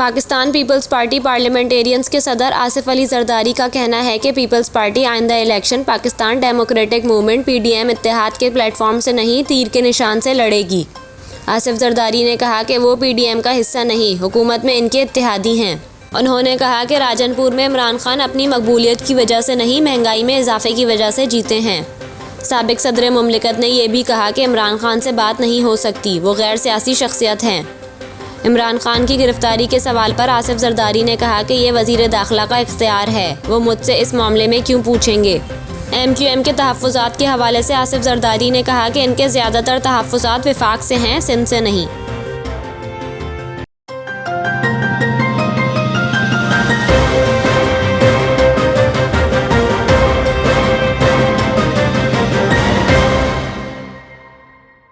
Pakistan peoples party parliamentarians के सदर आसिफ अली जरदारी का कहना है कि पीपल्स पार्टी आइंदा election Pakistan democratic movement PDM इत्तेहाद के प्लेटफॉर्म से नहीं, तीर के निशान से लड़ेगी। आसिफ जरदारी ने कहा कि वो PDM का हिस्सा नहीं, हुकूमत में इनके इत्तेहादी हैं। उन्होंने कहा कि राजनपुर में इमरान खान अपनी मकबूलियत की वजह से नहीं, महंगाई में इजाफे की वजह से जीते हैं। साबिक सदर मुमलिकत ने यह भी कहा कि इमरान खान से बात नहीं हो सकती, वो गैर सियासी शख्सियत हैं। इमरान खान की गिरफ्तारी के सवाल पर आसिफ जरदारी ने कहा कि यह वज़ीर दाखिला का इख्तियार है, वो मुझसे इस मामले में क्यों पूछेंगे। MQM के तहफ़्फ़ुज़ात के हवाले से आसिफ जरदारी ने कहा कि इनके ज़्यादातर तहफ़्फ़ुज़ात वफाक से हैं, सिंध से नहीं।